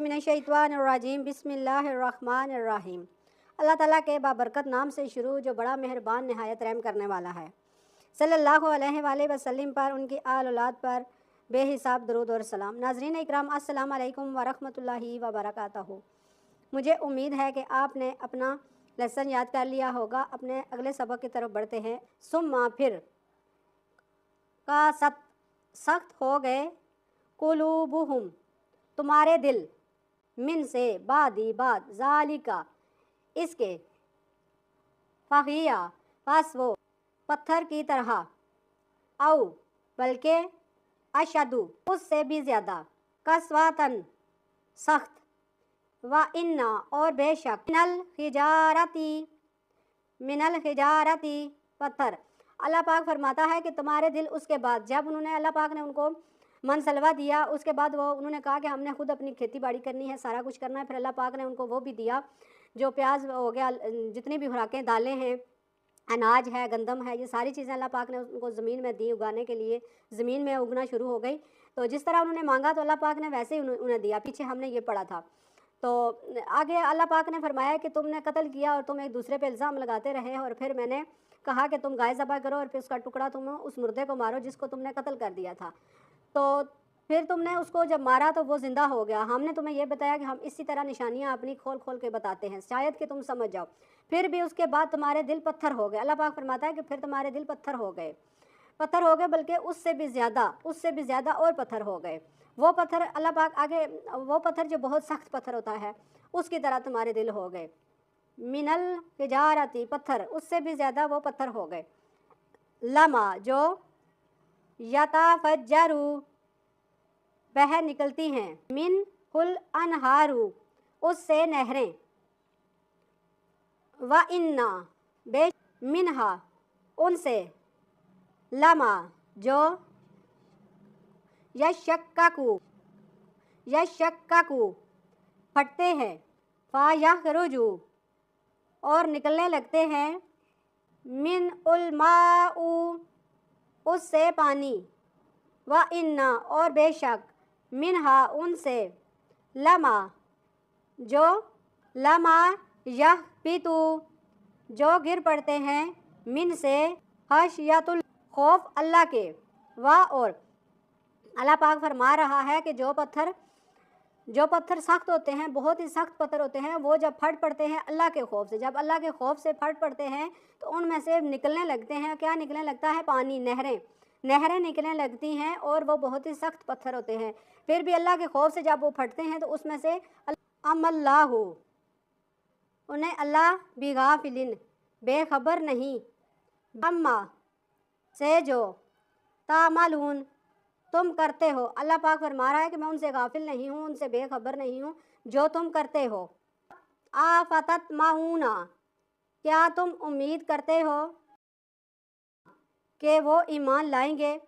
मिनश्शैतानिर्रजीम बिस्मिल्लाहिर्रहमानिर्रहीम। अल्लाह ताला के बाबरकत नाम से शुरू जो बड़ा मेहरबान नहायत रहम करने वाला है। सल्लल्लाहु अलैहि वसल्लम पर, उनकी आल औलाद पर बेहिसाब दरूद और सलाम। नाज़रीन इकराम, अस्सलाम वालेकुम व रहमतुल्लाहि व बरकातहू। मुझे उम्मीद है कि आपने अपना लेसन याद कर लिया होगा। अपने अगले सबक की तरफ बढ़ते हैं। सुम्मा फिर का सख्त हो गए, कुलूबुहुम तुम्हारे दिल, मिन से बादी बाद, ज़ालिका इसके, फ़हिया बस वो पत्थर की तरह, औ बल्कि अशदु उससे भी ज़्यादा, कसवातन सख्त, व इन्ना और बेशक, मिनल हिजारती पत्थर। अल्लाह पाक फरमाता है कि तुम्हारे दिल, उसके बाद जब उन्होंने, अल्लाह पाक ने उनको मनसलवा दिया, उसके बाद वो उन्होंने कहा कि हमने खुद अपनी खेती बाड़ी करनी है, सारा कुछ करना है। फिर अल्लाह पाक ने उनको वो भी दिया जो प्याज हो गया, जितनी भी खुराकें, दालें हैं, अनाज है, गंदम है, ये सारी चीज़ें अल्लाह पाक ने उनको ज़मीन में दी उगाने के लिए। ज़मीन में उगना शुरू हो गई। तो जिस तरह उन्होंने मांगा तो अल्लाह पाक ने वैसे ही उन्हें दिया। पीछे हमने ये पढ़ा था। तो आगे अल्लाह पाक ने फरमाया कि तुमने कत्ल किया और तुम एक दूसरे पे इल्ज़ाम लगाते रहे, और फिर मैंने कहा कि तुम गाय ज़बह करो और फिर उसका टुकड़ा तुम उस मुर्दे को मारो जिसको तुमने कत्ल कर दिया था। तो फिर तुमने उसको जब मारा तो वो ज़िंदा हो गया। हमने तुम्हें ये बताया कि हम इसी तरह निशानियाँ अपनी खोल खोल के बताते हैं, शायद कि तुम समझ जाओ। फिर भी उसके बाद तुम्हारे दिल पत्थर हो गए। अल्लाह पाक फरमाता है कि फिर तुम्हारे दिल पत्थर हो गए, बल्कि उससे भी ज़्यादा और पत्थर हो गए। वो पत्थर, अल्लाह पाक आगे, वो पत्थर जो बहुत सख्त पत्थर होता है उसकी तरह तुम्हारे दिल हो गए। मिनल हिजारती पत्थर, उससे भी ज़्यादा वो पत्थर हो गए। लमा जो यताफज्जरू बह निकलती हैं, मिन हुल अनहारू उससे नहरें, व इन्ना बे मिनहा उनसे, लमा जो यशक्ककू फटते हैं, फ़यख़रुजू और निकलने लगते हैं, मिन उलमाऊ उससे पानी, व इन्ना और बेशक, मिनहा उनसे, लमा जो यहबितू जो गिर पड़ते हैं, मिन से खशियतुल खौफ अल्लाह के, व और अल्लाह पाक फरमा रहा है कि जो पत्थर सख्त होते हैं, बहुत ही सख्त पत्थर होते हैं, वो जब फट पड़ते हैं अल्लाह के खौफ से, जब अल्लाह के खौफ से फट पड़ते हैं तो उनमें से निकलने लगते हैं, क्या निकलने लगता है? पानी, नहरें निकलने लगती हैं, और वो बहुत ही सख्त पत्थर होते हैं। फिर भी अल्लाह के खौफ से जब वो फटते हैं तो उसमें से अमल्लाहु उन्हें अल्लाह बिगाफिलिन बेखबर नहीं, अम्मा से जो तामलून तुम करते हो। अल्लाह पाक फरमा रहा है कि मैं उनसे गाफिल नहीं हूँ, उनसे बेखबर नहीं हूँ जो तुम करते हो। आफतत माऊना क्या तुम उम्मीद करते हो कि वो ईमान लाएंगे?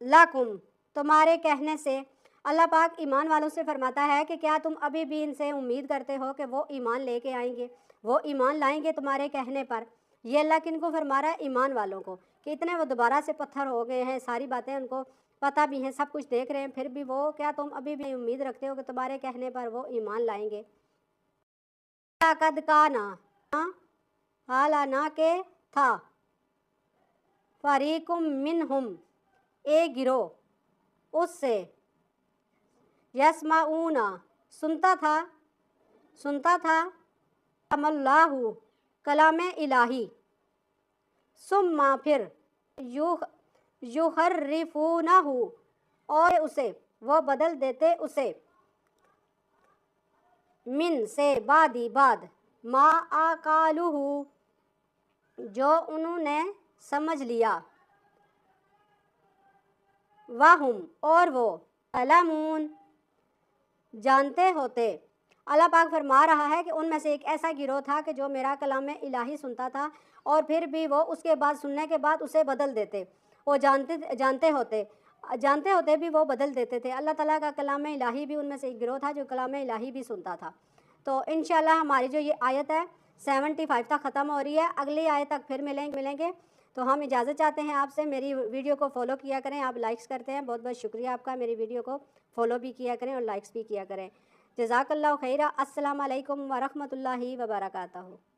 लाकुम तुम्हारे कहने से। अल्लाह पाक ईमान वालों से फरमाता है कि क्या तुम अभी भी इनसे उम्मीद करते हो कि वो ईमान लेके आएंगे, वो ईमान लाएंगे तुम्हारे कहने पर? ये अल्लाह किनको फरमा रहा है? ईमान वालों को, कि इतने वो दोबारा से पत्थर हो गए हैं, सारी बातें उनको पता भी हैं, सब कुछ देख रहे हैं, फिर भी वो, क्या तुम अभी भी उम्मीद रखते हो कि तुम्हारे कहने पर वो ईमान लाएंगे? कद काना हालाना के था, फरीकुम मिनहुम एक गिरोह उससे, यस्माऊना सुनता था अमल्लाहु कलाम इलाही, सुम्मा फिर युहर्रिफूनहु और उसे वो बदल देते उसे, मिन से बादी बाद, मा आकालुहु जो उन्होंने समझ लिया, वाहुम और वो, अलमून जानते होते। अल्लाह पाक फरमा रहा है कि उनमें से एक ऐसा गिरोह था कि जो मेरा कलाम इलाही सुनता था, और फिर भी वो उसके बाद, सुनने के बाद उसे बदल देते। वो जानते होते भी वो बदल देते थे। अल्लाह ताला का कलाम इलाही भी उनमें से एक गिरोह था जो कलाम इलाही भी सुनता था। तो इंशाल्लाह हमारी जो ये आयत है 75 तक ख़त्म हो रही है। अगली आयत तक फिर मिलेंगे। تو ہم اجازت چاہتے ہیں آپ سے، میری ویڈیو کو فالو کیا کریں، آپ لائکس کرتے ہیں، بہت بہت شکریہ آپ کا، میری ویڈیو کو فالو بھی کیا کریں اور لائکس بھی کیا کریں۔ جزاک اللہ خیرہ۔ السلام علیکم ورحمۃ اللہ وبرکاتہ۔